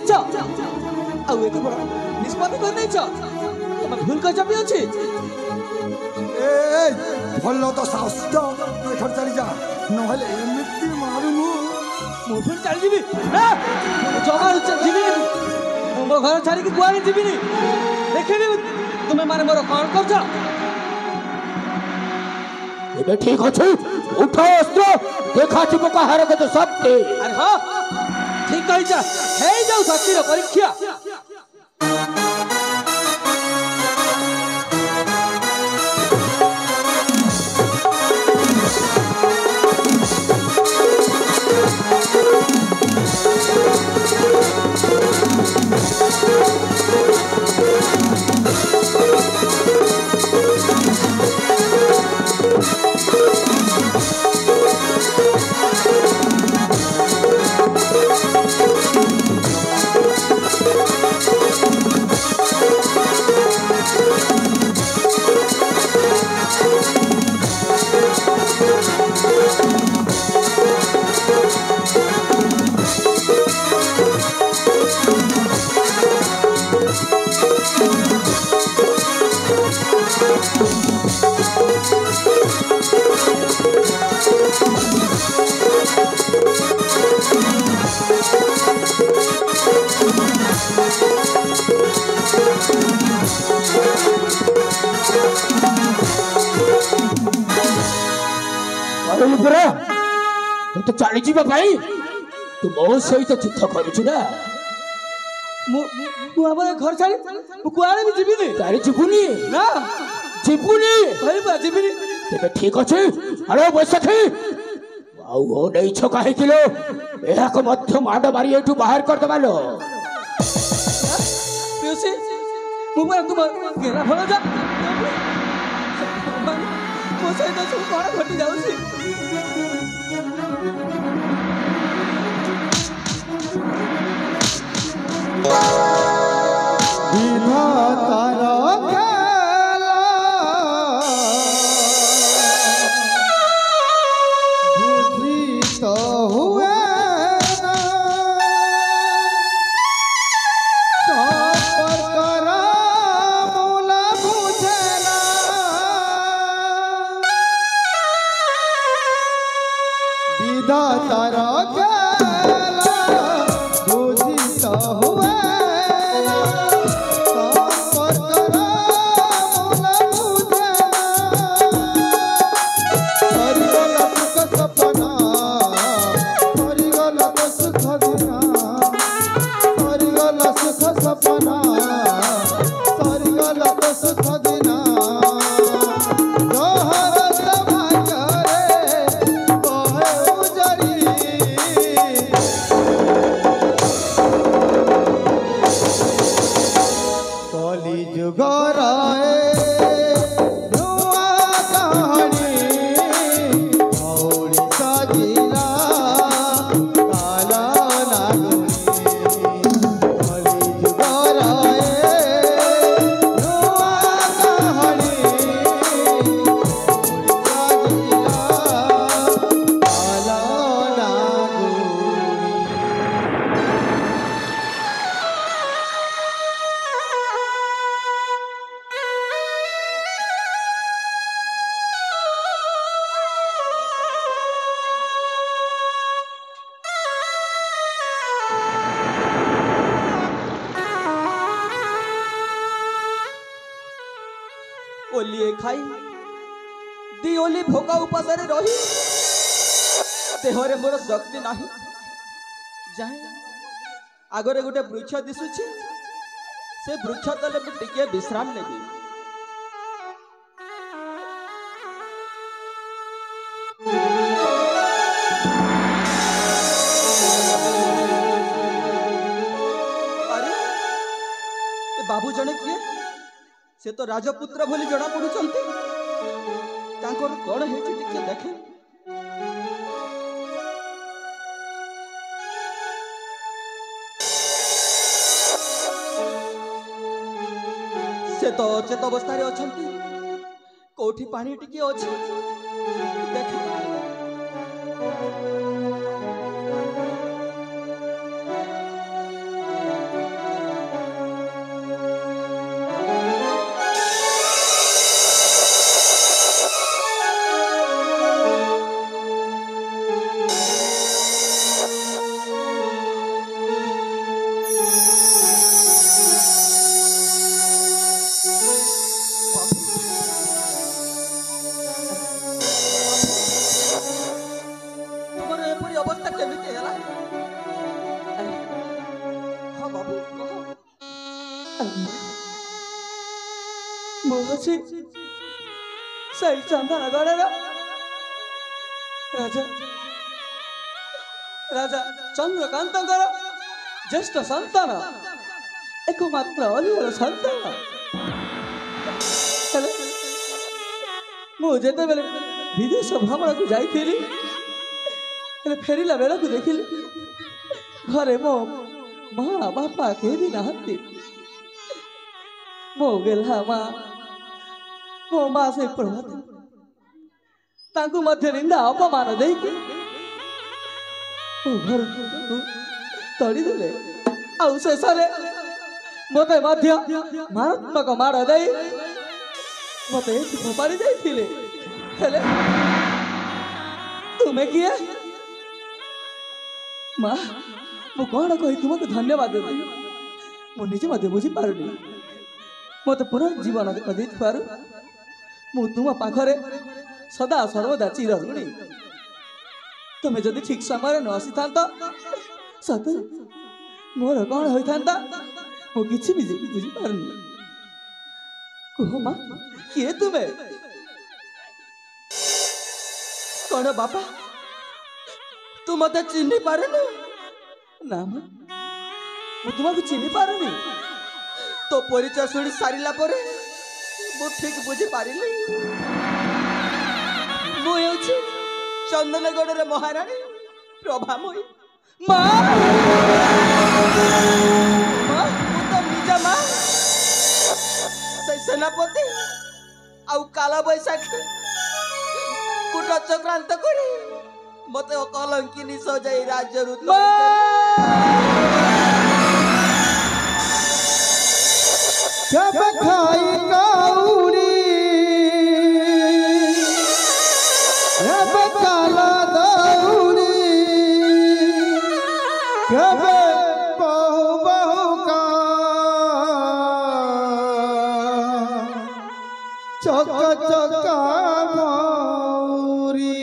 जानिछ आ एते बड़ निष्पत्ति कर दैछ तमे भूल कर जबी अछि ए भलो तो साहस तो तू घर चली जा नहले एमिति मारू मु भूल चल जीबी ना जमा जीबी मो घर छाड़ी कि कुआरी जीबी देखिबी तुमे माने मोर कोन करछ एबे ठीक अछि उठो अस्त्र देखा छिपो कहार के तो शक्ति अरे हां ठीक कहि जा हे जाऊ शक्ति रो परीक्षा तो चली जीवा भाई तू बहुत सही तो चित्त करू ना मु हमर घर छाड़ी मु कुआरे भी जीबी तारी जीवनी ना जीवनी भाई बा जीबी तेबे ठीक अछि अरे बसखी आउ हो नहीं छ काहे किलो एहा को मध्य माड मारी एठू बाहर कर दबालो पियोसी मु बा तुम घेरा भलो जा मो से तो सब कोन घटी जाउसी ओलिए खाई दी ओली भोका उपासरे रही देहरे मोर शक्ति नाही जाए आगरे गोटे वृक्ष दिसुछि से वृक्ष तले मु टिके विश्राम नेबी अरे ए बाबू जने किए से तो राजपुत्र बोली जना पड़ुचंती तांकर कोन हेछि टिके देखे से तो अचेत अवस्था अछंती कोठी पानी टिके अछि देखे ବାବୁ କହ। ମୁଁ ଅଛି ସେଇ ଚନ୍ଦନଗଡ଼ର ରାଜା ରାଜା ଚନ୍ଦ୍ରକାନ୍ତଙ୍କର ଜ୍ୟେଷ୍ଠ ସନ୍ତାନ, একমাত্র অলিଅର ସନ୍ତାନ। ହେଲେ ମୁଁ ଯେତେବେଳେ ବିଦେଶ ଭ୍ରମଣକୁ ଯାଇଥିଲି, ହେଲେ ଫେରିଲା ବେଳକୁ ଦେଖିଲି ଘରେ ମୋ ମା ବାପା କେହି ବି ନାହାନ୍ତି। ମୋ ଗେହ୍ଲା ମା, ମୋ ମା ସେ ପ୍ରଭାତ ତାଙ୍କୁ ମଧ୍ୟ ନିନ୍ଦା ଅପମାନ ଦେଇକି ମୋ ଘରକୁ ତଳିଦେଲେ। ଆଉ ଶେଷରେ ମୋତେ ମଧ୍ୟ ମାରାତ୍ମକ ମାଡ଼ ଦେଇ ମୋତେ ଏଠି ଫୋପାଡ଼ି ଦେଇଥିଲେ। ହେଲେ ତୁମେ କିଏ ମା? ମୁଁ କ'ଣ କହି ତୁମକୁ ଧନ୍ୟବାଦ ଦେବି ମୁଁ ନିଜେ ମଧ୍ୟ ବୁଝିପାରୁନି। ମୋତେ ପୁନର୍ଜୀବନ ଦେଇଥିବାରୁ ମୁଁ ତୁମ ପାଖରେ ସଦା ସର୍ବଦା ଚିର ଋଣୀ। ତୁମେ ଯଦି ଠିକ୍ ସମୟରେ ନ ଆସିଥାନ୍ତ ସତେ ମୋର କ'ଣ ହୋଇଥାନ୍ତା ମୁଁ କିଛି ବି ବୁଝିପାରୁନି। କୁହ ମା, କିଏ ତୁମେ? କ'ଣ ବାପା ତୁ ମୋତେ ଚିହ୍ନି ପାରୁନୁ? ନା ମା, ମୁଁ ତୁମକୁ ଚିହ୍ନି ପାରୁନି। ତୋ ପରିଚୟ ଶୁଣି ସାରିଲା ପରେ ମୁଁ ଠିକ୍ ବୁଝିପାରିଲି। ମୁଁ ହେଉଛି ଚନ୍ଦନଗଡ଼ର ମହାରାଣୀ ପ୍ରଭାମୟୀ। ମା, ମୁଁ ତ ନିଜ ମା ସେଇ ସେନାପତି ଆଉ କାଳ ବୈଶାଖୀ କୁଟ ଚକ୍ରାନ୍ତ କରି ମତେ କଲଙ୍କିନୀ ସଜାଇ ରାଜ୍ୟରୁ କେବେ ଖାଇ କାଉଡ଼ି କେବେ କାଲ ଦଉଡ଼ି କେବେ ବହୁ ବହୁ ଚକ ଚକା ଭଉରୀ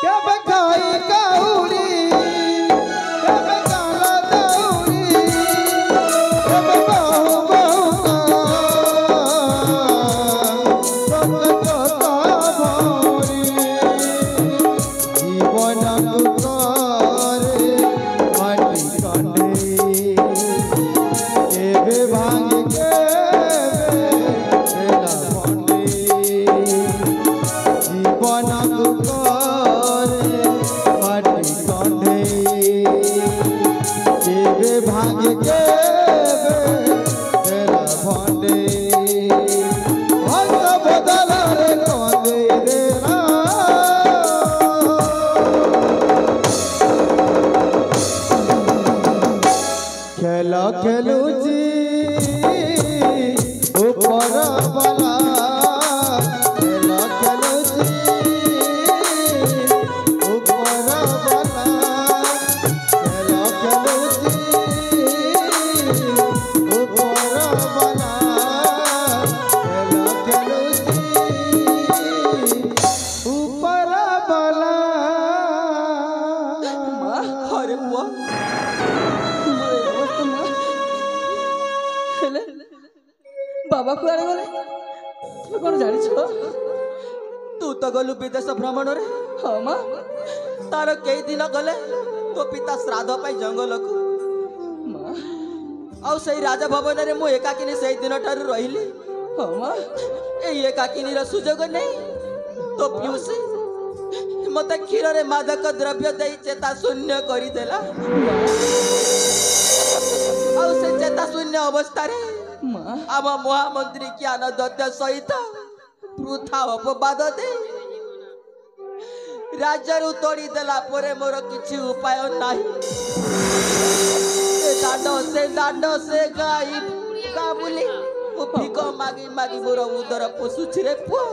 କେବେ ଖାଇ କାଉଡ଼ି କେବେ କାଲ ଦଉଡ଼ି କେବେ ବହୁ ବହୁ ଚକ ଚକା ଭଉରୀ ଜୀବନ ଦୁଃଖରେ ମାଟି କଣ୍ଡେଇ କେବେ ଭାଙ୍ଗି জীবন দুঃখরে মাটি কণ্ডেই কেবে ভাঙে কেবে তেরা ভণ্ডেই ভাঙ বদলারে কন্দে রে খেল খেলুছি উপর বলা বাবা কুଆଡ଼େ ଗଲେ ତୁ କ'ଣ ଜାଣିଛ? ତୁ ତ ଗଲୁ ବିଦେଶ ଭ୍ରମଣରେ। ହଁ ମା, ତାର କେଇ ଦିନ ଗଲେ ତୋ ପିତା ଶ୍ରାଦ୍ଧ ପାଇଁ ଜଙ୍ଗଲକୁ। ମା, ଆଉ ସେଇ ରାଜଭବନରେ ମୁଁ ଏକାକିନୀ ସେଇ ଦିନଠାରୁ ରହିଲି। ହଁ ମା, ଏଇ ଏକାକିନୀର ସୁଯୋଗ ନେଇ ତୋ ପିଉସୀ ମତେ କ୍ଷୀରରେ ମାଦକ ଦ୍ରବ୍ୟ ଦେଇ ଚେତା ଶୂନ୍ୟ କରିଦେଲା। ଆଉ ସେ ଚେତା ଶୂନ୍ୟ ଅବସ୍ଥାରେ ଆମ ମହାମନ୍ତ୍ରୀ ଜ୍ଞାନ ଦତ୍ତ ସହିତ ବୃଥା ଅପବାଦ ଦେଇ ରାଜ୍ୟରୁ ତୋଡ଼ି ଦେଲା ପରେ ମୋର କିଛି ଉପାୟ ନାହିଁ। ସେ ଦାଣ୍ଡ ସେ ଗାଈ ବୁଲି ମୁଁ ଭିକ ମାଗି ମାଗି ମୋର ଉଦର ପୋଷୁଛି ରେ ପୁଅ।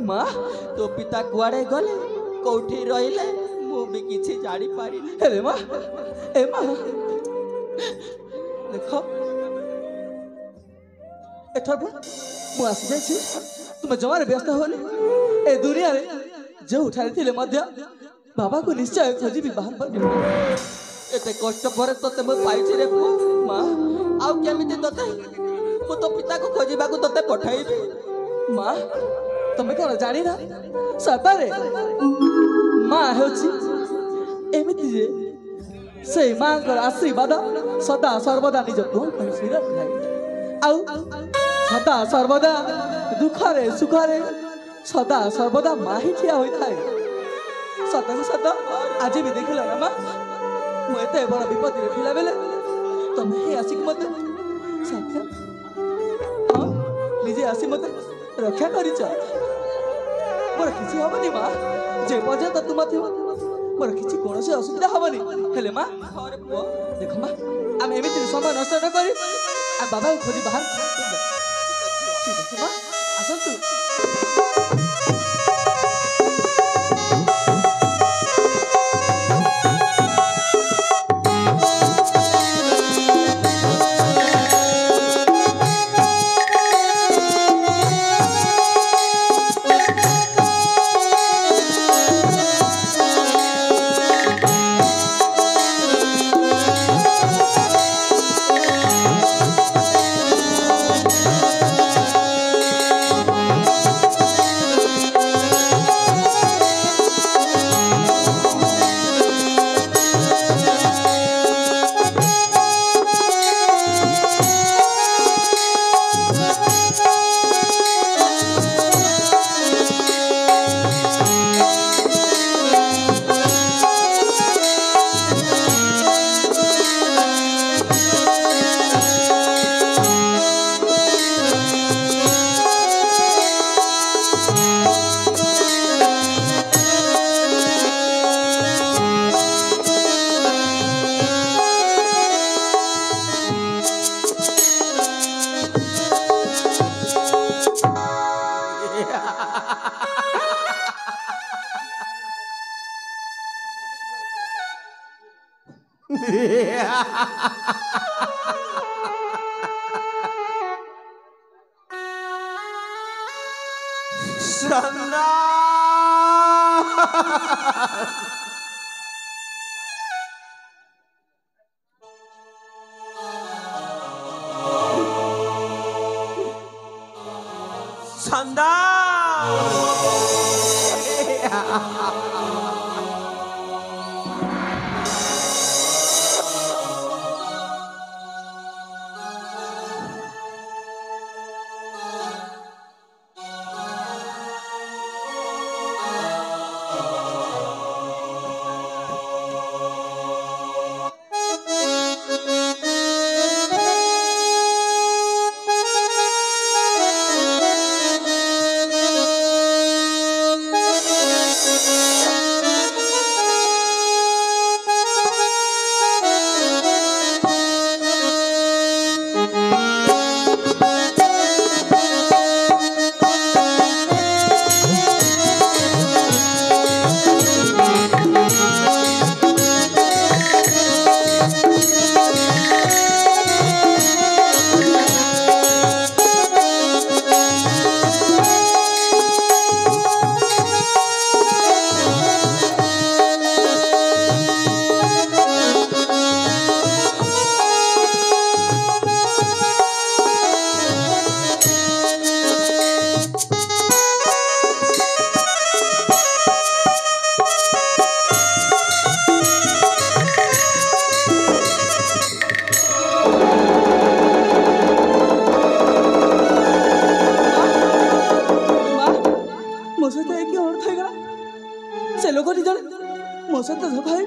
ମା, ତୋ ପିତା କୁଆଡ଼େ ଗଲେ କୋଉଠି ରହିଲେ ମୁଁ ବି କିଛି ଜାଣିପାରିନି। ହେଲେ ମା, ଏ ମା ଦେଖ ଏଥର ମୁଁ ଆସିଯାଇଛି। ତୁମେ ଜମାରେ ବ୍ୟସ୍ତ ହୁଅନି। ଏ ଦୁନିଆରେ ଯେଉଁଠାରେ ଥିଲେ ମଧ୍ୟ ବାବାକୁ ନିଶ୍ଚୟ ଖୋଜିବି ବାହାର କରିବି। एते कष्ट पर तते मु पाइछि रे पुओ माँ आउ केमिति तते मु तो पिता को खोजिबाकू तते पठाइबी माँ तमे कोन जानि ना सतारे माँ हेउछि एमिति जे से माँ को आशीर्वाद सदा सर्वदा निज पुओ सिर खाए आउ सदा सर्वदा दुखरे सुखरे सदा सर्वदा माँ ही ठिया होई थाए सत सत आज भी देखिल ना माँ मुझे बड़ विपद थिला बेले तमे ही आसिक मत साक्षात हाँ निजे आसी मत रक्षा करिछ मोर किसी हबनी माँ जे पर्यंत तुम थिव मोर किसी कौन से असुविधा हबनी हेले माँ अरे पुओ देख माँ आम एमिति समय नष्ट न करी आ बाबा को खोजी बाहर ठीक अछि माँ आसन्तु मो सहित धोखा है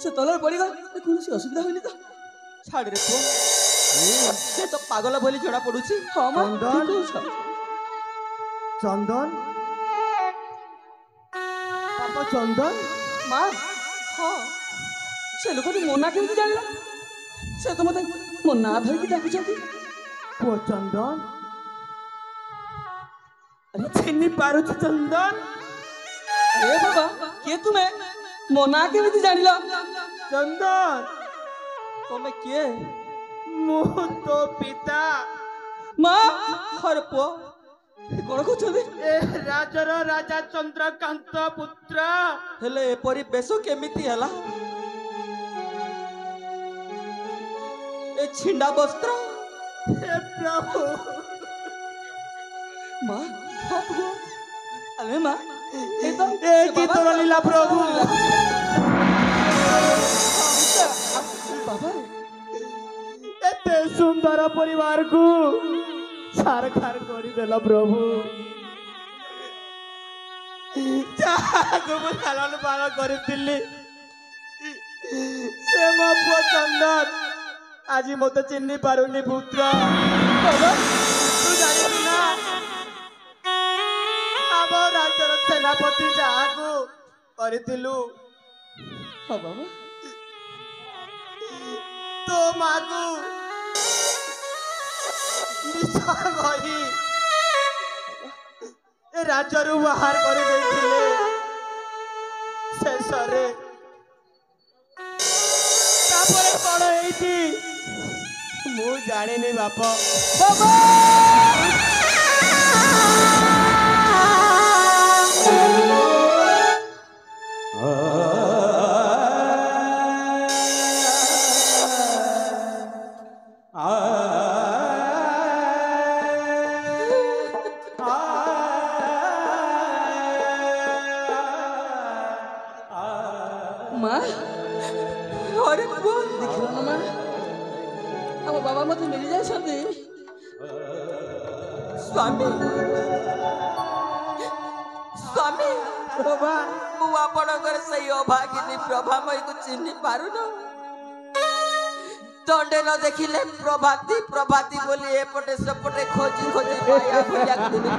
से तलर पड़ीगला कौन असुविधा होनी तो छाड़ रे पुओ से तो पागल बोली जड़ा पड़ुची हाँ मां चंदन पापा चंदन मां हाँ से लोक मो ना केमती जानला से तो मत मो ना धरिकी डाकुछंती पुओ चंदन अरे चिन्नी पारुछ चंदन अरे बाबा के तुम्हें मो ना केमती जानिला चंदन तुम्हें किए मो तो पिता मां हर पुओ कौन कहते ए राजर राजा चंद्रकांत पुत्र हेले एपरी बेश केमिति हला ଏ ଛିଣ୍ଡା ବସ୍ତ୍ର हे प्रभु ମା ଆରେ ମା ଏ ତ ए की तोर लीला प्रभु ବାବା एते सुंदर परिवार को सारखार कर देला प्रभु जागो लालन पालन करथिली से मो पुआ चंदन आज मते चिन्नी पारुनी पुत्र बाबा तू जानिस ना आम राज्यर सेनापति जागो करथिलु ହଁ ବାବା तो मागु विचार करी ए राज्यरू बाहर कर देथिले शेषरे तापर कौन ହେଇଛି ମୁଁ ଜାଣିନି ବାପ ବାବା ମା ଅରେ ପୁଅ ଦେଖିଲ ନା ମା ଆମ ବାବା ମତେ ମିଳି ଯାଇଛନ୍ତି ସ୍ୱାମୀ ସ୍ୱାମୀ ବାବା ମୁଁ ଆପଣଙ୍କର ସେଇ ଅଭାଗିନୀ ପ୍ରଭାମୟୀକୁ ଚିହ୍ନି ପାରୁନ ଦଣ୍ଡେ ନ ଦେଖିଲେ ପ୍ରଭାତୀ ପ୍ରଭାତୀ ବୋଲି ଏପଟେ ସେପଟେ ଖୋଜି ଖୋଜି ପାଇବା ଭଳିଆ ଘୁରୁଥିଲି।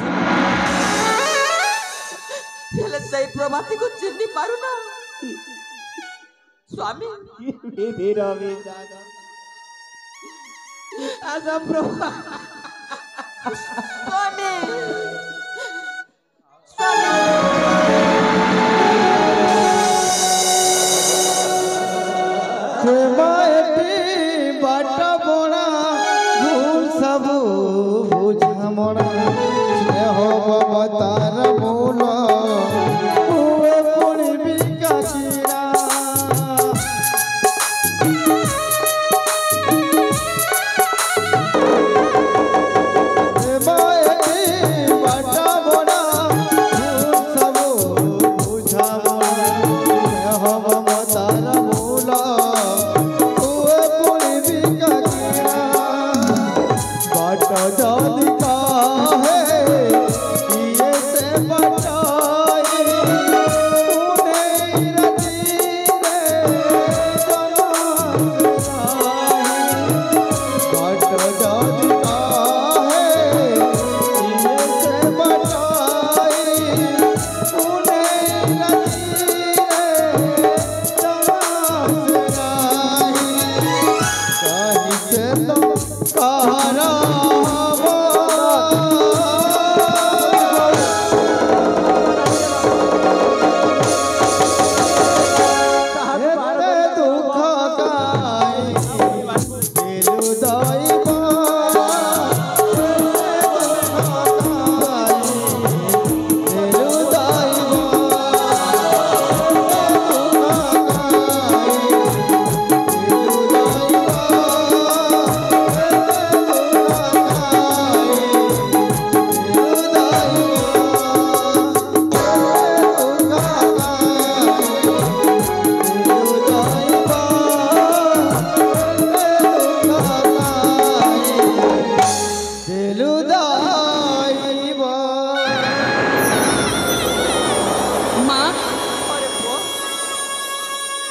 ହେଲେ ସେଇ ପ୍ରଭାତୀକୁ ଚିହ୍ନି ପାରୁନ ସ୍ୱାମୀ विधि रवि आजा प्रभु ସ୍ୱାମୀ ସ୍ୱାମୀ बाट बड़ा भूल सब बुझमणा स्नेह ममतार मूल हुए पुणी विकासीरा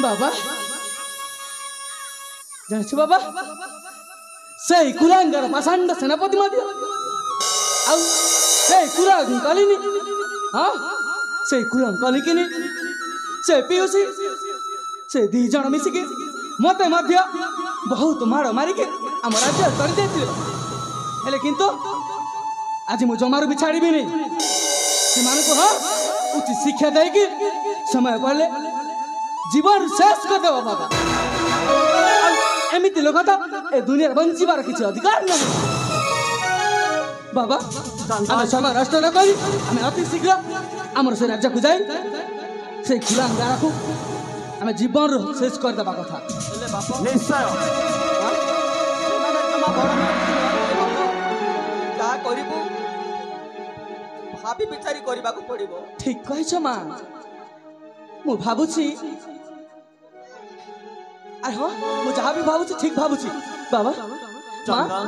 बाबा जानिछु बाबा सेई कुलांगर पाषांड सेनापति मध्य आउ सेई कुलांग कलिनी हां सेई कुलांग कलिकिनी से पियुसी से दी जण मिसिके मते मध्य बहुत मार मारी के हम राज्य कर देथिले हेले किंतु आज मु जमारू भी छाड़ीबी नहीं से मानको हां उचित शिक्षा दे कि समय पड़ले जीवन शेष कर देव बाबा एमती लोक ए दुनिया बंचार किसी अधिकार नहीं बाबा आम समय नष्ट न करी आम अति शीघ्र आम से राज्य को जाए से कुलांगारा को आम जीवन शेष करदे कथा निश्चय ଛୁଆ ବଡ଼ ଯାହା କରିବୁ ଭାବି ବିଚାରି କରିବାକୁ ପଡ଼ିବ। ঠিক কইছ মা মু ভাবুছি আর হ মু যাহা বি ভাবুছি ঠিক ভাবুছি বাবা মা চন্দন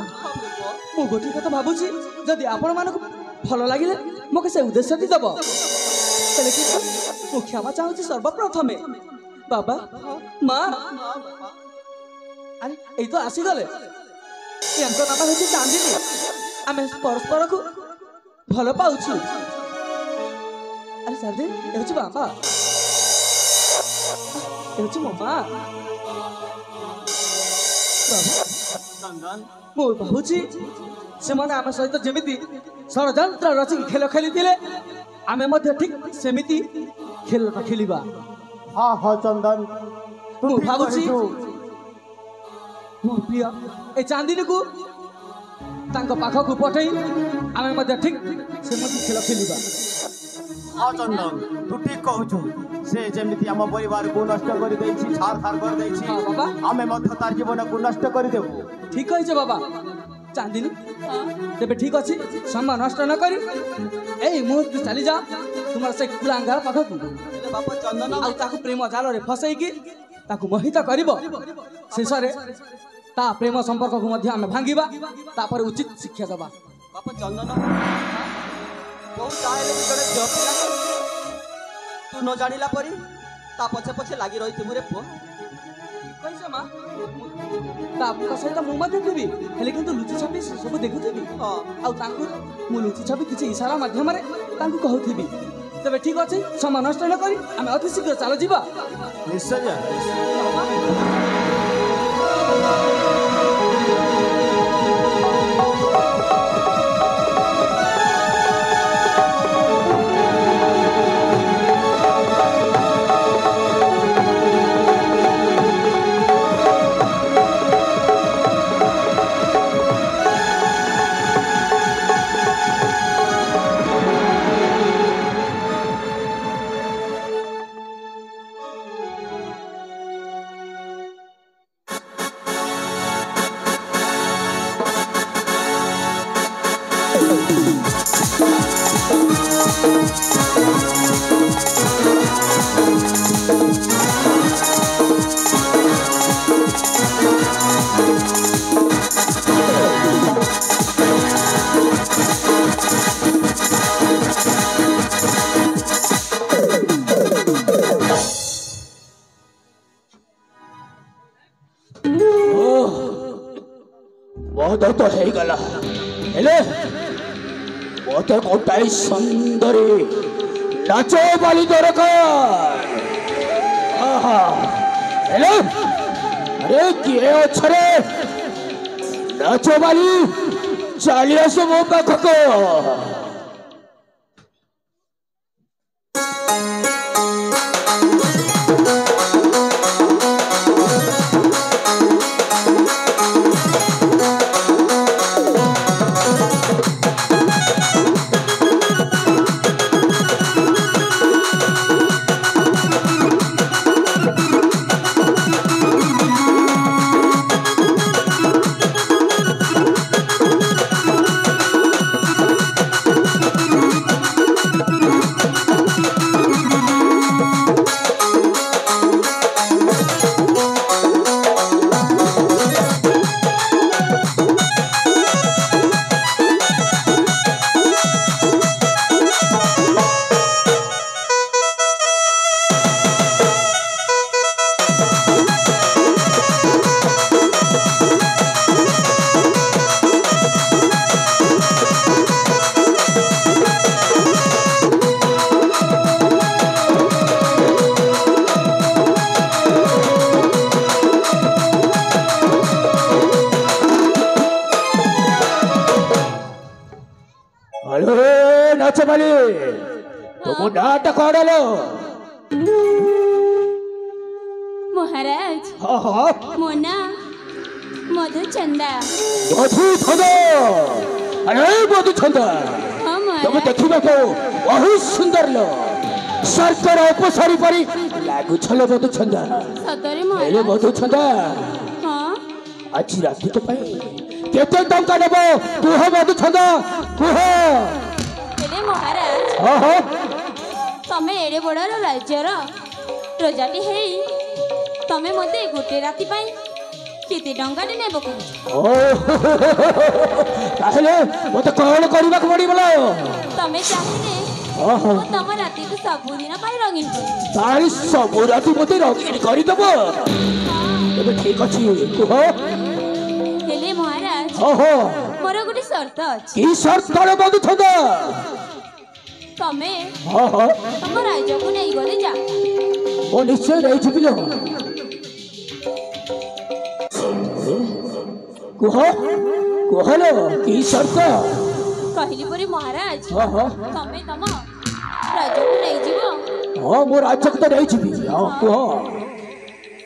মু গোটি কথা ভাবুছি যদি আপন মানকু ভাল লাগিলে মোকে সে উদ্দেশ্যটি দেব তাহলে কি মু ক্ষমা চাহুছি সর্বপ্রথমে বাবা মা আরে এই তো আসিগলে এমন নাম হচ্ছে চাঁদিনী আমি পরস্পরকু ভাল পাউছু আরে চাঁদিনী এ হচ্ছে বাবা এ হচ্ছে মো মা বাবা চন্দন ମୁଁ ଭାବୁଛି ସେମାନେ ଆମ ସହିତ ଯେମିତି ଷଡ଼ଯନ୍ତ୍ର ରଚିକି ଖେଳ ଖେଳିଥିଲେ ଆମେ ମଧ୍ୟ ଠିକ୍ ସେମିତି ଖେଳଟା ଖେଳିବା। हाँ हाँ चंदन तू ମୁଁ ठीक ଭାବୁଛି କହିଛୁ। ମୋ ପ୍ରିୟ ଏ ଚାନ୍ଦିନୀକୁ ତାଙ୍କ ପାଖକୁ ପଠେଇ ଆମେ ମଧ୍ୟ ଠିକ୍ ସେମିତି ଖେଳ ଖେଳିବା। हाँ चंदन तू ठीक कहूଛୁ से जेमिति आम परिवार को नष्ट कर देछि छार छार कर देछि हाँ बाबा। आमे मध्य तार जीवन को नष्ट कर देबु। ଠିକ୍ କହିଛ ବାବା ଚାନ୍ଦିନୀ ତେବେ ଠିକ୍ ଅଛି ସମୟ ନଷ୍ଟ ନ କରି ଏଇ ମୁହୂର୍ତ୍ତ ଚାଲିଯା ତୁମର ସେ କୁଳାଙ୍ଗାର ପାଖକୁ ହେଲେ ବାପା ଚନ୍ଦନ ଆଉ ତାକୁ ପ୍ରେମ ଜାଲରେ ଫସେଇକି ତାକୁ ମୋହିତ କରିବ ଶେଷରେ ତା ପ୍ରେମ ସମ୍ପର୍କକୁ ମଧ୍ୟ ଆମେ ଭାଙ୍ଗିବା ତାପରେ ଉଚିତ ଶିକ୍ଷା ଦେବା। ବାପା ଚନ୍ଦନ ବୋଉ ଚାହିଁଲେ ବି ଜଣେ ଝିଅ ପିଲା ତୁ ନ ଜାଣିଲା ପରି ତା ପଛେ ପଛେ ଲାଗି ରହିଥିବୁ ରେ ପୁଅ। କହିଛ ମା ତା ସହିତ ମୁଁ ମଧ୍ୟ ଥିବି ହେଲେ କିନ୍ତୁ ଲୁଚି ଛପି ସବୁ ଦେଖୁଥିବି ହଁ ଆଉ ତାଙ୍କୁ ମୁଁ ଲୁଚି ଛପି କିଛି ଇସାରା ମାଧ୍ୟମରେ ତାଙ୍କୁ କହୁଥିବି। ତେବେ ଠିକ୍ ଅଛି ସମୟ ନଷ୍ଟ ନ କରି ଆମେ ଅତି ଶୀଘ୍ର ଚାଲ ଯିବା। निश्चय जा। ମଦ ତ ହେଇଗଲା ହେଲେ ମତେ ଗୋଟାଏ ସୁନ୍ଦରୀ ନାଚ ବାଲି ଦରକାର। ଆହା, ହେଲେ ଆରେ କିଏ ଅଛରେ ନାଚ ବାଲି ଚାଲି ଆସ ମୋ ପାଖକୁ। नाच बाली तुम नाटक आड़लो महाराज हाँ हाँ मो ना मधुचंदा मधुचंदा अरे मधुचंदा हाँ तुम महाराज देखा तो बहुत सुंदर लो सरकार उपसारी परी लागू छलो मधुचंदा सतरे हेले महाराज मधुचंदा हाँ आज राति तो पाए केते टंका नेब कुह मधुछंदा कुह हेले महाराज हाँ हाँ तमे एड़े बड़ राज्यर प्रजाटी है तमे मते गोटे राति पाई केते टंका नेब कह ताहले मते कौन करबा पड़ी बोला तमे चाहिए तम राति को सबुदिन पाई रंगीन कर तारी सब राति मते रंगीन करी दब एबे ठीक अछि कुह हेले महाराज ओहो मोर गोटे शर्त अछि की शर्त तले मधुछंदा तमे हाँ हाँ तम राज्य को नहीं गले जा ओ निश्चय रही छुपिलो कुह कुहलो की शर्त कहली परे महाराज हाँ हाँ तमे तम राज्य को नहीं जीवो हाँ मोर राज्य को तो नहीं छुपी हाँ कुह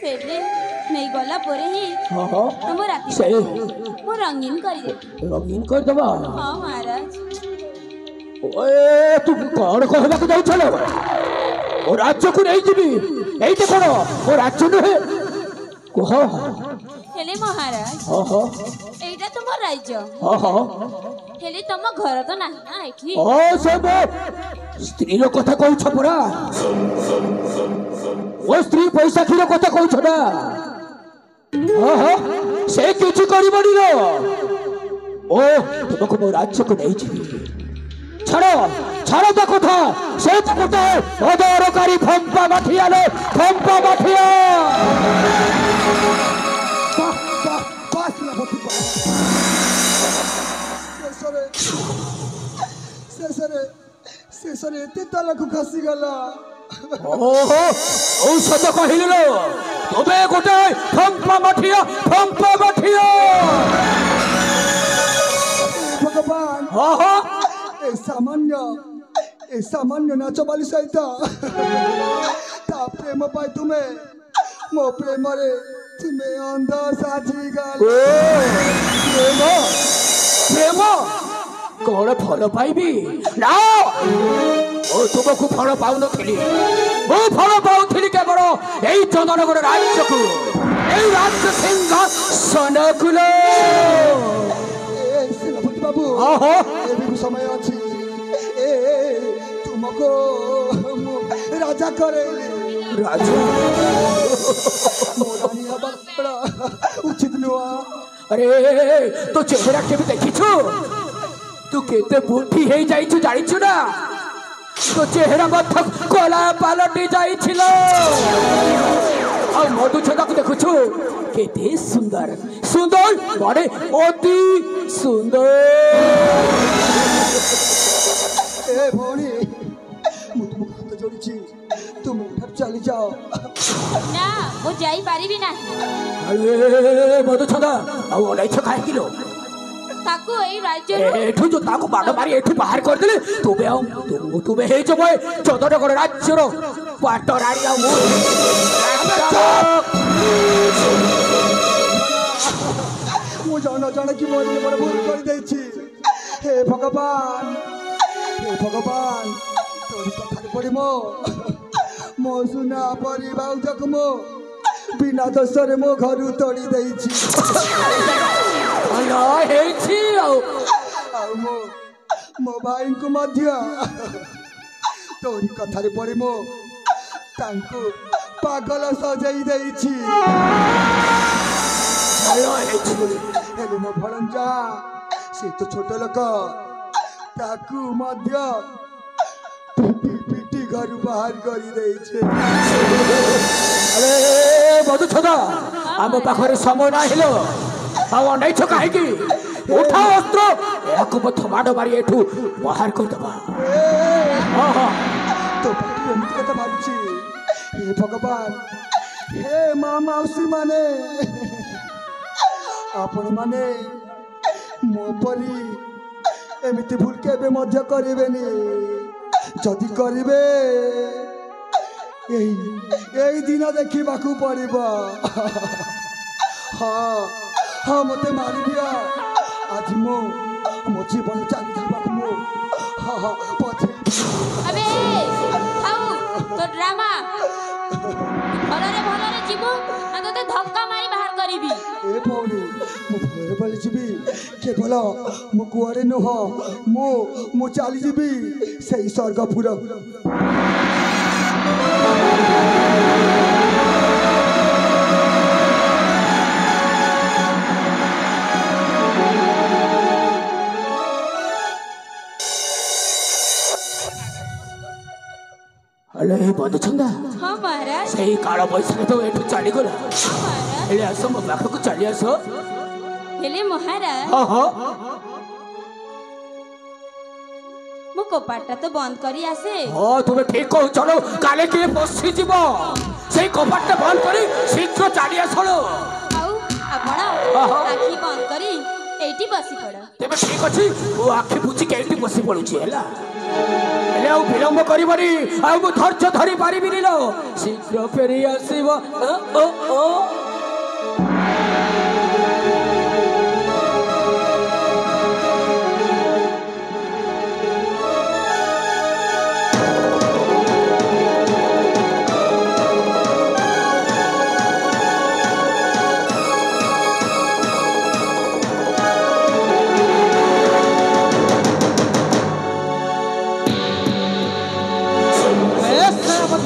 सेले नहीं गला परे ही हाँ हाँ तम राति से मो रंगीन कर दे रंगीन कर दबा हाँ महाराज ओए तू कौन कहबा को जाउ चलो ओ राज्य को नहीं जीबी एइते कोन ओ राज्य नुहे कह हेले महाराज हाँ हाँ एटा तुम राज्य हाँ हाँ हेले तुम घर तो नहीं ना एठी ओ सब स्त्री रो कथा कहू छपरा ओ स्त्री पैसा खीरो कथा कहू छडा हाँ हाँ से किछु करिबनी रो ओ तुमको मो राज्य को नहीं जीबी छाड़ो छाड़ो तो कथा से तो कथा अदरकारी फंपा माठिया लो फंपा माठिया बास ना होती शेषରେ ଏତେ ତାଲକୁ ଖସିଗଲା ओहो औषध कहिल लो तबे गोटे फंपा माठिया भगवान हाँ हाँ ए सामान्य नाच बाली सहित ता प्रेम पाई तुमे मो प्रेम रे तुमे अंध साजी गल प्रेम प्रेम कौन फल पाइबी ना ओ तुमको फल पाऊ नथिली ओ फल पाउथिली केवल एई चंदनगढ़ राज्य को एई राज्य सिंहासन कुलो ए सेनापति बाबू ओहो ए भी समय अछि ए तुमको राजा करे राजा मोरानी हबा उचित नुआ अरे तो चेहरा केबे देखिछु तू केते बुद्धि हे जाइछु जानिछु ना तो चेहरा मत कोला पालटी जाइछिलो आ मधुछंदा को देखुछु केते सुंदर सुंदर बड़े अति सुंदर ए भौणी मु तुमको हाथ जोड़िछि तुम उठर चली जाओ ना मो जाई पारिबी ना अरे मधुछंदा आ ओलाई छ खाइ किलो ताको एई राज्य एठू जो ताको बाड़ मारी एठू बाहर कर देले तुबे हे जो भाई चौदहगढ़ राज्य रो पाटरारी आ मु जान जान कि मोर बड़ भूल कर देछि हे भगवान तोरी कथा पड़ी मो सुना परिवार जक मो बिना दोषरे मो घर तोड़ी देछि अला हेछि आ मो भाई को मध्य तोरी कथारे पड़ी मो तांको पागल सजाई देछि अला हेछि हेले मो भणंजा से तो छोट लोक ताकू मध्य पिटी घर बाहर करी देछि अरे मधुछंदा आम पाखरे समय ना हिलो आउ नहीं छ काहे की उठा अस्त्र याको मत माड मारी एठू बाहर कर दबा हां हां तो पाटी एमती कथा भाबुछि हे भगवान हे माँ मौसी माने आपण माने मो परी एमिति भूल केबे मध्य करिवेनी जदि करिवे यही दिन देखा पड़ब हाँ हाँ मत मारी दिया आज मो जीवन चली जावा मो हाँ हाँ पछे अबे थाउ तो ड्रामा भलरे जीवो ना तो धक्का मारी बाहर करिबी ए भौणी मो भले चलीजी केवल मु कुआरे नुह मु चलीजी से स्वर्गपुर हेलो बंधु छंदा हाँ महाराज सही काल बैसाख तो एठू चली गला हाँ महाराज हेले आस मो पाखक चली आस हेले महाराज हाँ हाँ मो कपाटा तो बंद करी आसे हाँ तुम्हें ठीक कहो चलो काले किए पशि जीव से कपाटा बंद करी शीघ्र चली आस आउ आपण हाँ। आखि बंद करी एठी बसी पड़ तेरे ठीक अच्छी वो आखि बुझी के बसी पड़ुची है हेले आउ विलंब करिबनी आउ मु धैर्य धरि पारिबिनी लो शीघ्र फेरी आसीबो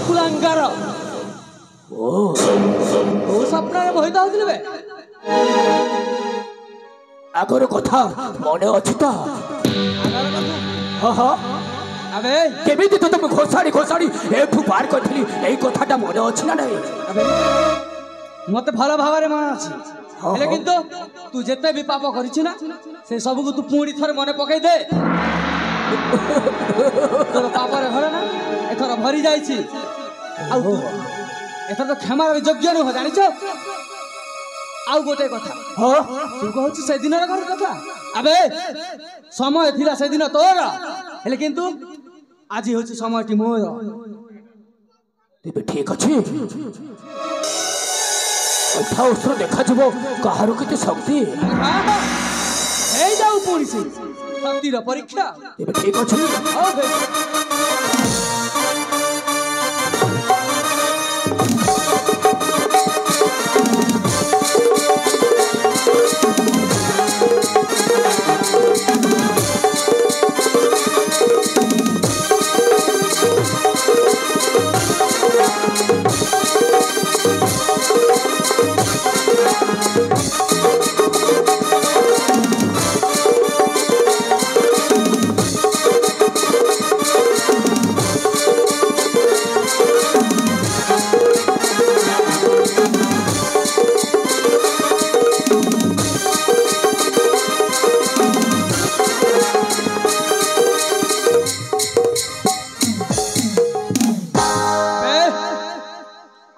କୁଲାଙ୍ଗାର ଓ ସ୍ୱପ୍ନରେ ମୋହିତ ହଉଥିଲେ ବେ ଆଗର କଥା ମନେ ଅଛି ତ ହଁ ହଁ ଆବେ କେମିତି ତ ତମେ ଘୋଷାଡ଼ି ଏଠୁ ବାହାର କରିଥିଲି ଏଇ କଥାଟା ମନେ ଅଛି ନା ନାହିଁ ଆବେ ମତେ ଭଲ ଭାବରେ ମନେ ଅଛି ହଁ, ହେଲେ ହଁ। କିନ୍ତୁ ତୁ ଯେତେ ବି ପାପ କରିଛୁ ନା ସେ ସବୁକୁ ତୁ ପୁଣି ଥରେ ମନେ ପକେଇ ଦେ ତୋର ପାପରେ ଘର ନା ଏଥର ଭରି ଯାଇଛି ଆଉ ତୁ ଏଥର ତ କ୍ଷମାର ଯୋଗ୍ୟ ନୁହଁ ଜାଣିଛ ଆଉ ଗୋଟେ କଥା ହଁ ତୁ କହୁଛୁ ସେଦିନର ଘର କଥା ଆବେ ସମୟ ଥିଲା ସେଦିନ ତୋର ହେଲେ କିନ୍ତୁ ଆଜି ହଉଛି ସମୟଟି ମୋର ତେବେ ଠିକ ଅଛି କଥା ଉତ୍ସର ଦେଖାଯିବ କାହାର କେତେ ଶକ୍ତି ହେଇଯାଉ ପୁଣି ସେ ଶକ୍ତିର ପରୀକ୍ଷା ତେବେ ଠିକ ଅଛି ହଉ ବେ।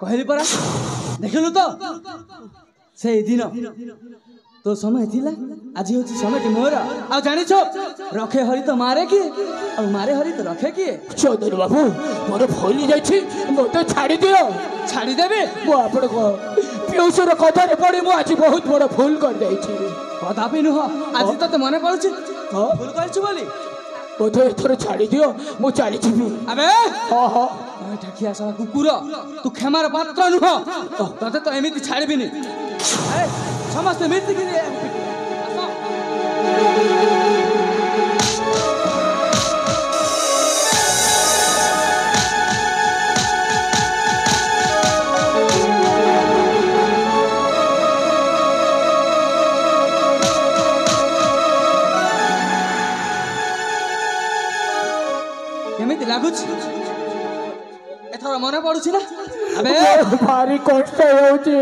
କହିଲି ପରା ଦେଖିଲୁ ତ ସେଇ ଦିନ ତୋ ସମୟ ଥିଲା ଆଜି ହଉଛି ସମୟଟି ମୋର ଆଉ ଜାଣିଛ ରଖେ ହରି ତ ମାରେ କିଏ ଆଉ ମାରେ ହରି ତ ରଖେ କିଏ ଚୌଧୁରୀ ବାବୁ ମୋର ଭୁଲି ଯାଇଛି ମୋତେ ଛାଡ଼ି ଦିଅ ଛାଡ଼ିଦେବି ମୁଁ ଆପଣଙ୍କ ପିଉସର କଥାରେ ପଡ଼ି ମୁଁ ଆଜି ବହୁତ ବଡ଼ ଭୁଲ କରିଯାଇଛି କଦାପି ନୁହଁ ଆଜି ତତେ ମନେ ପଡୁଛି ହଁ ଭୁଲ କରିଛୁ ବୋଲି ମୋତେ ଏଥର ଛାଡ଼ି ଦିଅ ମୁଁ ଚାଲିଯିବି ଆବେ ହଁ ହଁ ଠାକିଆ ସାରା କୁକୁର ତୁ କ୍ଷମାର ପାତ୍ର ନୁହଁ ତତେ ତ ଏମିତି ଛାଡ଼ିବିନି ଏ, ସମସ୍ତେ ମିଶିକିରି ଆସ। କେମିତି ଲାଗୁଛି ଏଥର ମନେ ପଡୁଛି ନା ଆବେ ଭାରି କଷ୍ଟ ହେଉଛି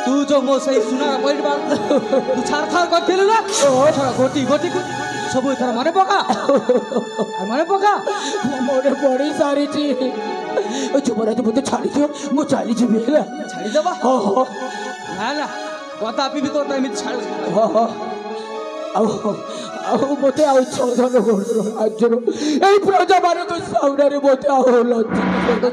ତୁ ଯୋଉ ମୋ ସେଇ ସୁନାର ପରିବାର ତୁ ଛାର ଛାର କରିଥିଲୁ ନା ଏଥର ଗୋଟି ଗୋଟି ସବୁ ଏଥର ମନେ ପକା ଆଉ ମନେ ପକା ମନେ ପଡ଼ି ସାରିଛି ଯୁବରାଜ ମୋତେ ଛାଡ଼ି ଦିଅ ମୁଁ ଚାଲିଯିବି ହେଲା ଛାଡ଼ିଦେବା ହଁ ହଁ ନା ନା କଦାପି ବି ତୋ ତ ଏମିତି ଛାଡୁ ହଁ ହଁ ଆଉ ମୋତେ ଆଉ ଚୌଧନ ରାଜ୍ୟର ଏଇ ପ୍ରଜାମାନଙ୍କ ସାମ୍ନାରେ ମୋତେ ଆଉ ଲଜ୍ଜିତ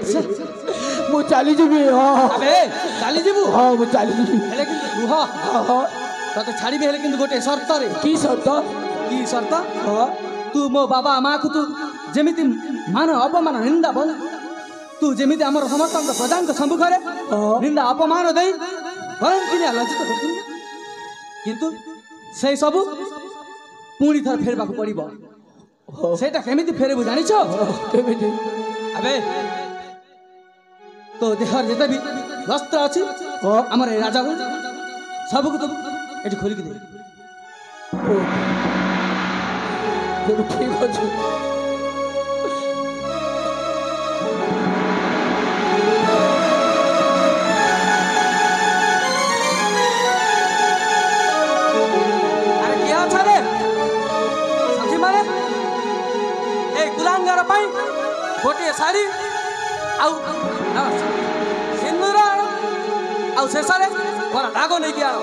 ମୁଁ ଚାଲିଯିବି ହଁ ଆବେ ଚାଲିଯିବୁ ହଁ ମୁଁ ଚାଲିଯିବି ହେଲେ କିନ୍ତୁ ରୁହ ହଁ ହଁ ତତେ ଛାଡ଼ିବି ହେଲେ କିନ୍ତୁ ଗୋଟେ ସର୍ତ୍ତରେ କି ସତ କି ସର୍ତ୍ତ ହଁ ତୁ ମୋ ବାବା ମାକୁ ତୁ ଯେମିତି ମାନ ଅପମାନ ନିନ୍ଦା ବୋଲ ତୁ ଯେମିତି ଆମର ସମସ୍ତଙ୍କ ପ୍ରଜାଙ୍କ ସମ୍ମୁଖରେ ନିନ୍ଦା ଅପମାନ ଦେଇ ଭୟଙ୍କିନିଆ ଲଜ୍ଜିତ କରୁଥିଲୁ କିନ୍ତୁ সেই ସବୁ ପୁଣି ଥରେ ଫେରିବାକୁ ପଡ଼ିବ। ସେଇଟା କେମିତି ଫେରିବୁ ଜାଣିଛ? କେମିତି? ଆବେ ତୋ ଦେହରେ ଯେତେ ବି ବସ୍ତ୍ର ଅଛି ଆମର ଏ ରାଜାକୁ ସବୁକୁ ତୁ ଏଠି ଖୋଲିକି ଦେ। ଠିକ ଅଛି। ଆରେ କିଏ ଅଛ ରେ ସଖୀ ମାନେ? ଏ ଗୁଲାଙ୍ଗର ପାଇଁ ଗୋଟିଏ ଶାଢ଼ୀ ଆଉ ସିନ୍ଦୁର ଆଉ ଶେଷରେ ବରା ଦାଗ ନେଇକି ଆଣ।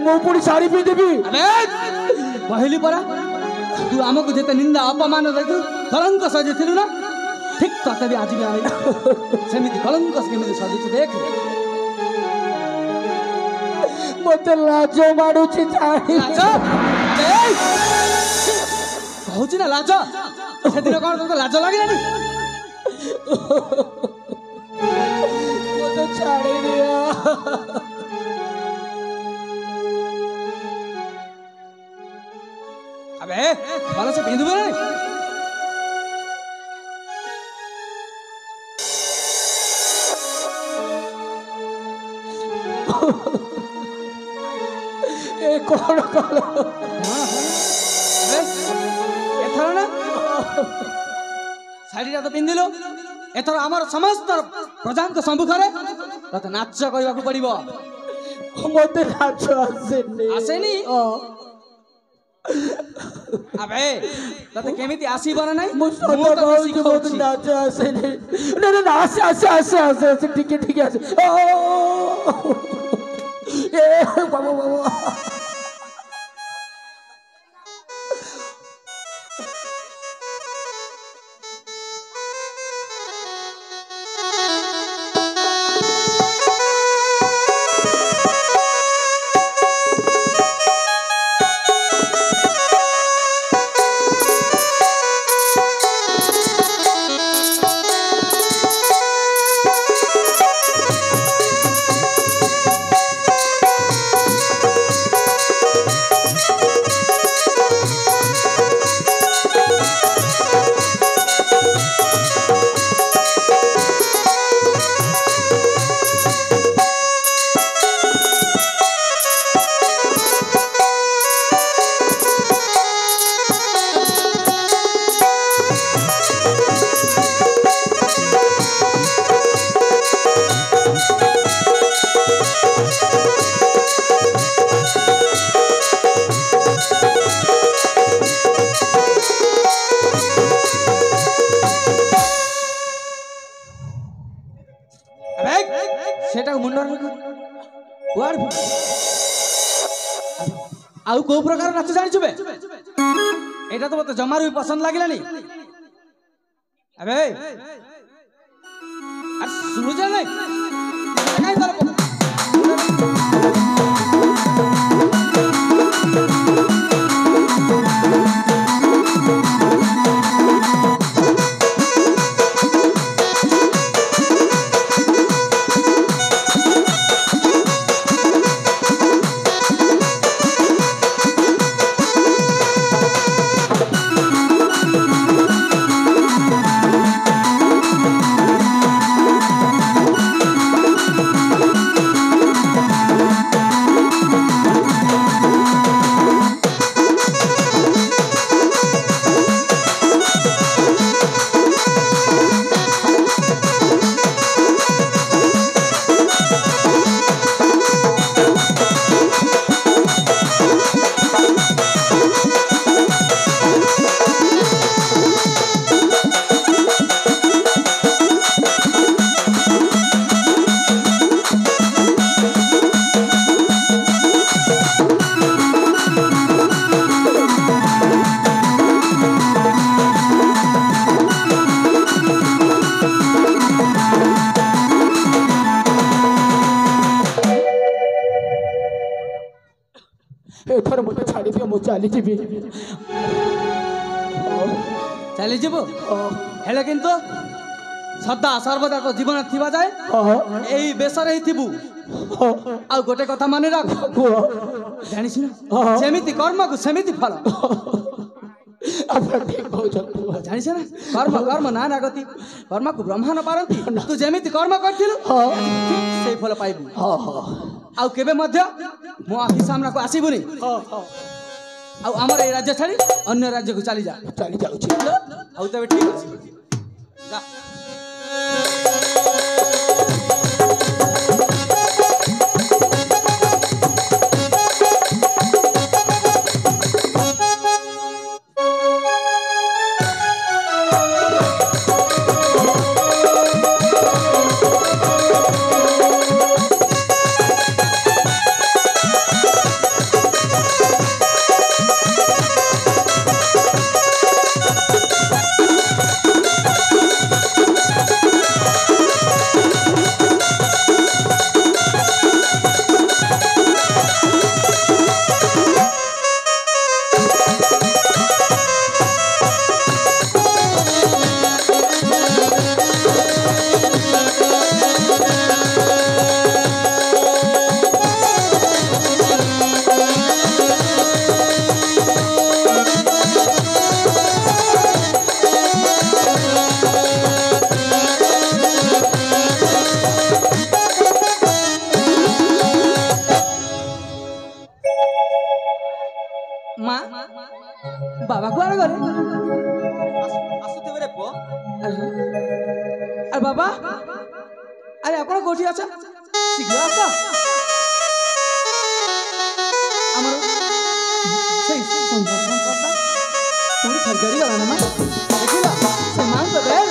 ମୁଁ ପୁଣି ଶାଢ଼ୀ ପିନ୍ଧିବି? କହିଲି ପରା ତୁ ଆମକୁ ଯେତେ ନିନ୍ଦା ଅପମାନ ଦେଇଥିଲୁ କଳଙ୍କ ସଜେଇଥିଲୁ ନା, ଠିକ ତତେ ବି ଆଜି ବି ଆଣିଲି ସେମିତି କଳଙ୍କ କେମିତି ସଜେଇଛୁ ଦେଖ। ମତେ ଲାଜ ମାଡୁଛି। ଲାଜ କହୁଛି ନା ଲାଜ? ସେଦିନ କଣ ତତେ ଲାଜ ଲାଗିଲାନି? ମତେ ଛାଡି ଦିଅ। আবে ভালো সে পিঁধু না ଏ କଣ କଲ? ଏଥର ନା ଶାଢ଼ୀଟା ତ ପିନ୍ଧିଲୁ, ଏଥର ଆମର ସମସ୍ତ ପ୍ରଜାଙ୍କ ସମ୍ମୁଖରେ ତତେ ନାଚ କରିବାକୁ ପଡିବ। ମତେ ନାଚ ଆସେନି। ଆସେନି? আবে ততে কেমিতি আসিব না নাই? ମୁଁ ସତ କହୁଛି ମତେ ନାଚ ଆସେନି। ନା ନା ନା ଆସେ ଆସେ ଆସେ ଆସେ ଆସେ ଟିକେ ଟିକେ ଆସେ। ଏ ବାବା ବାବା। ଆଉ କୋଉ ପ୍ରକାର ନାଚ ଜାଣିଛୁ ବେ? ଏଇଟା ତ ମତେ ଜମାରୁ ବି ପସନ୍ଦ ଲାଗିଲାନି। ଆବେ ଆରେ ଶୁଣୁଛ ନାଇଁ? କାଇଁ ତାର ଏଥର ମୋତେ ଛାଡ଼ି ଦିଅ ମୁଁ ଚାଲିଯିବି। ଚାଲିଯିବ ହେଲେ କିନ୍ତୁ ସଦା ସର୍ବଦା ତ ଜୀବନ ଥିବା ଯାଏ ଏଇ ବେଶରେ ହିଁ ଥିବୁ। ଆଉ ଗୋଟେ କଥା ମନେ ରଖ, ଜାଣିଛୁ ନା ଯେମିତି କର୍ମକୁ ସେମିତି ଫଳ। ଆପଣ ଠିକ କହୁଛନ୍ତି। ଜାଣିଛ ନା କର୍ମ କର୍ମ ନା ନା ଗତି, କର୍ମକୁ ବ୍ରହ୍ମାଣ୍ଡ ପାରନ୍ତି। ତୁ ଯେମିତି କର୍ମ କରିଥିଲୁ ସେଇ ଫଳ ପାଇବୁ। ଆଉ କେବେ ମଧ୍ୟ ମୋ ଆଖି ସାମ୍ନାକୁ ଆସିବୁନି। ଆଉ ଆମର ଏଇ ରାଜ୍ୟ ଛାଡ଼ି ଅନ୍ୟ ରାଜ୍ୟକୁ ଚାଲିଯା। ଚାଲି ଯାଉଛି। ଆଉ ତେବେ ଠିକ ଅଛି ଯା। बाबा कुआड़े गले आसुथिबे रे पुओ। अरे बाबा अरे आपण कोठी अछ शीघ्र आस। हमर सही संसार करता थोड़ी सर्जरी गला ना देखिला से मान तो बेल।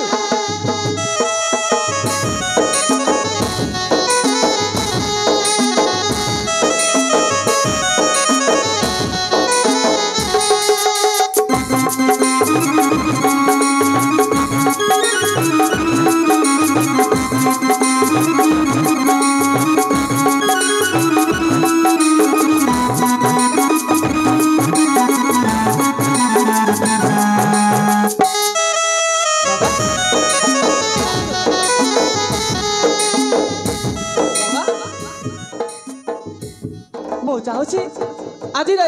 आज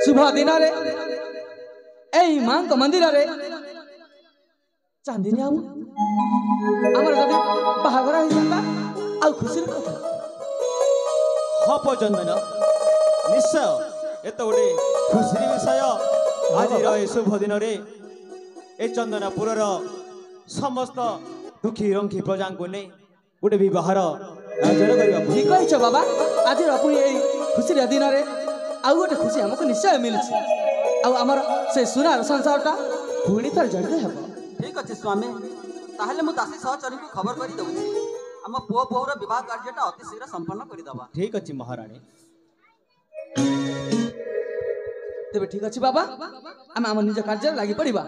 शुभ दिन मां मंदिर चांदिनी आमर जदि बाहागर आ खुशी कथा हप चंदन निश्चय ये तो गोटे खुशी विषय। आज शुभ दिन ए चंदनपुर समस्त दुखी रंखी प्रजा को नहीं गोटे विवाहर आयोजन करने ठीक कह बाबा। आज खुशी दिन आउ गोटे खुशी हमको निश्चय मिली आमर से सुनार संसारटा पुणी थर जड़ित हे। ठीक अच्छे स्वामी ताहले मु दासी सहचरी को खबर कर दउछि हम पुओ बहुर विवाह कार्यटा अति शीघ्र संपन्न कर दबा। ठीक अछि महारानी। तेबे ठीक अछि बाबा आम निज कार्य लागि पड़िबा।